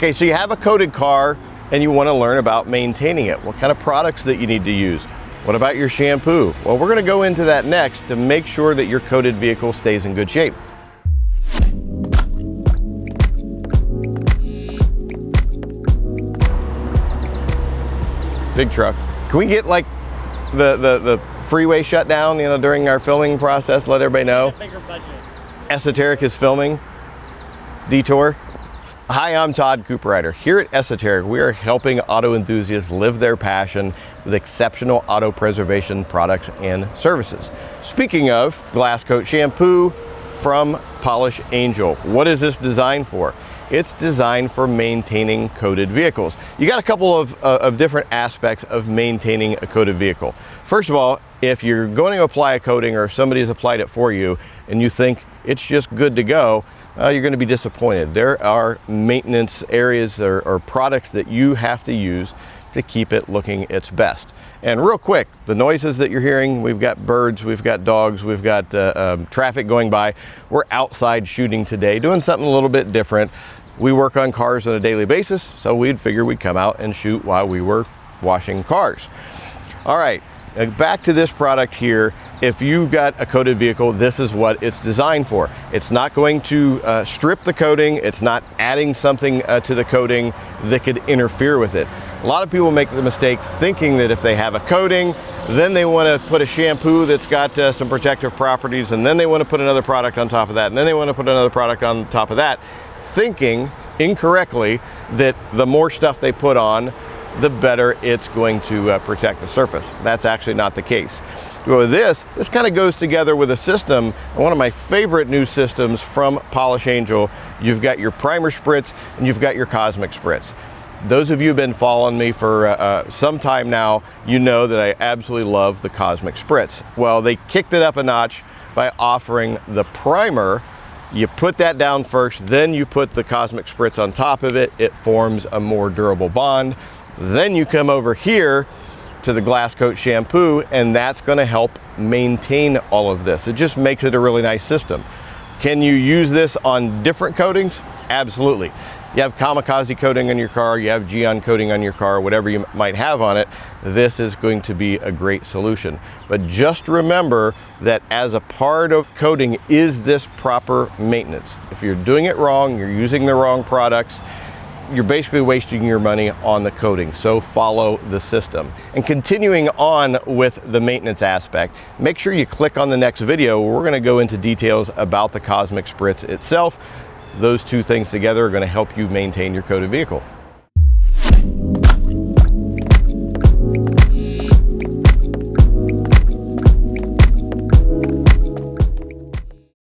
Okay, so you have a coated car and you want to learn about maintaining it. What kind of products that you need to use? What about your shampoo? Well, we're going to go into that next to make sure that your coated vehicle stays in good shape. Big truck. Can we get like the freeway shut down, you know, during our filming process? Let everybody know. Bigger budget. Esoteric is filming. Detour. Hi, I'm Todd Cooperrider. Here at Esoteric, we are helping auto enthusiasts live their passion with exceptional auto preservation products and services. Speaking of glass coat shampoo from Polish Angel, what is this designed for? It's designed for maintaining coated vehicles. You got a couple of different aspects of maintaining a coated vehicle. First of all, if you're going to apply a coating or if somebody's applied it for you and you think it's just good to go, you're going to be disappointed. There are maintenance areas or products that you have to use to keep it looking its best. And real quick, the noises that you're hearing, we've got birds, we've got dogs, we've got traffic going by. We're outside shooting today, doing something a little bit different. We work on cars on a daily basis, so we'd figure we'd come out and shoot while we were washing cars. All right, back to this product here. If you've got a coated vehicle, this is what it's designed for. It's not going to strip the coating. It's not adding something to the coating that could interfere with it. A lot of people make the mistake thinking that if they have a coating, then they want to put a shampoo that's got some protective properties, and then they want to put another product on top of that, and then they want to put another product on top of that, thinking incorrectly that the more stuff they put on, the better it's going to protect the surface. That's actually not the case. Well, this kind of goes together with a system, one of my favorite new systems from Polish Angel. You've got your primer spritz and you've got your cosmic spritz. Those of you who've been following me for some time now, you know that I absolutely love the cosmic spritz. Well, they kicked it up a notch by offering the primer. You put that down first, then you put the cosmic spritz on top of it. It forms a more durable bond. Then you come over here to the glass coat shampoo, and that's going to help maintain all of this. It just makes it a really nice system. Can you use this on different coatings? Absolutely. You have kamikaze coating on your car, you have Geon coating on your car, whatever you might have on it, this is going to be a great solution. But just remember that as a part of coating is this proper maintenance. If you're doing it wrong, you're using the wrong products, you're basically wasting your money on the coating. So follow the system. And continuing on with the maintenance aspect, make sure you click on the next video where we're going to go into details about the cosmic spritz itself. Those two things together are going to help you maintain your coated vehicle.